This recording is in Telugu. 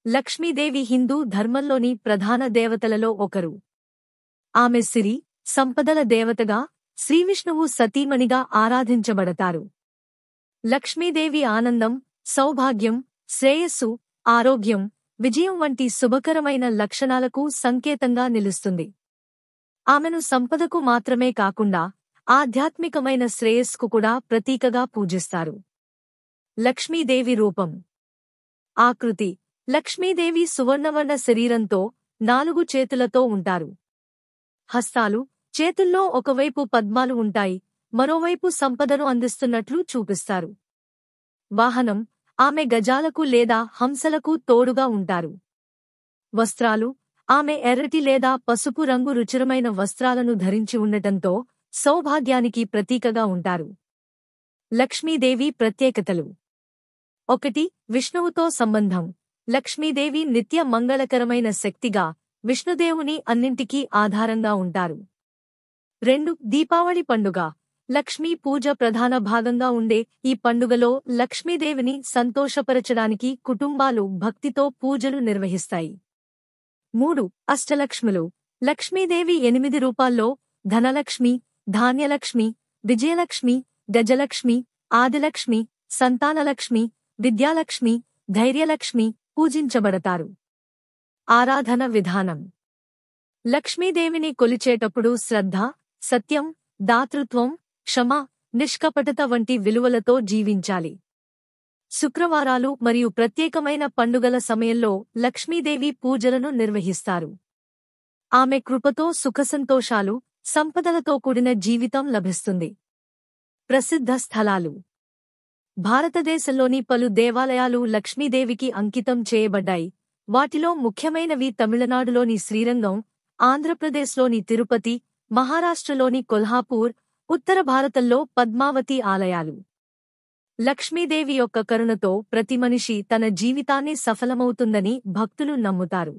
లక్ష్మీదేవి హిందూ ధర్మంలోని ప్రధాన దేవతలలో ఒకరు. ఆమె సిరి, సంపదల దేవతగా, శ్రీవిష్ణువు సతీమణిగా ఆరాధించబడతారు. లక్ష్మీదేవి ఆనందం, సౌభాగ్యం, శ్రేయస్సు, ఆరోగ్యం, విజయం వంటి శుభకరమైన లక్షణాలకు సంకేతంగా నిలుస్తుంది. ఆమెను సంపదకు మాత్రమే కాకుండా ఆధ్యాత్మికమైన శ్రేయస్సుకు కూడా ప్రతీకగా పూజిస్తారు. లక్ష్మీదేవి రూపం. ఆకృతి. లక్ష్మీదేవి సువర్ణవర్ణ శరీరంతో 4 చేతులతో ఉంటారు. హస్తాలు, చేతుల్లో ఒకవైపు పద్మాలు ఉంటాయి, మరోవైపు సంపదను అందిస్తున్నట్లు చూపిస్తారు. వాహనం. ఆమె గజాలకు లేదా హంసలకు తోడుగా ఉంటారు. వస్త్రాలు. ఆమె ఎర్రటి లేదా పసుపు రంగు రుచిరమైన వస్త్రాలను ధరించి ఉండటంతో సౌభాగ్యానికి ప్రతీకగా ఉంటారు. లక్ష్మీదేవి ప్రత్యేకతలు. 1. విష్ణువుతో సంబంధం. లక్ష్మీదేవి నిత్య మంగళకరమైన శక్తిగా, విష్ణుదేవుని అన్నింటికీ ఆధారంగా ఉంటారు. 2. దీపావళి పండుగ. లక్ష్మీ పూజ ప్రధాన భాగంగా ఉండే ఈ పండుగలో లక్ష్మీదేవిని సంతోషపరచడానికి కుటుంబాలు భక్తితో పూజలు నిర్వహిస్తాయి. 3. అష్టలక్ష్ములు. లక్ష్మీదేవి 8 రూపాల్లో ధనలక్ష్మి, ధాన్యలక్ష్మి, విజయలక్ష్మి, గజలక్ష్మి, ఆదిలక్ష్మి, సంతానలక్ష్మి, విద్యాలక్ష్మి, ధైర్యలక్ష్మి పూజించబడతారు. ఆరాధన విధానం. లక్ష్మీదేవిని కొలిచేటప్పుడు శ్రద్ధ, సత్యం, దాతృత్వం, క్షమ, నిష్కపటత వంటి విలువలతో జీవించాలి. శుక్రవారాలు మరియు ప్రత్యేకమైన పండుగల సమయంలో లక్ష్మీదేవి పూజలను నిర్వహిస్తారు. ఆమె కృపతో సుఖసంతోషాలు, సంపదలతో కూడిన జీవితం లభిస్తుంది. ప్రసిద్ధ స్థలాలు. భారతదేశంలోని పలు దేవాలయాలు లక్ష్మీదేవికి అంకితం చేయబడ్డాయి. వాటిలో ముఖ్యమైనవి తమిళనాడులోని శ్రీరంగం, ఆంధ్రప్రదేశ్లోని తిరుపతి, మహారాష్ట్రలోని కొల్హాపూర్, ఉత్తర భారతంలో పద్మావతి ఆలయాలు. లక్ష్మీదేవి యొక్క కరుణతో ప్రతి మనిషి తన జీవితాన్ని సఫలమవుతుందని భక్తులు నమ్ముతారు.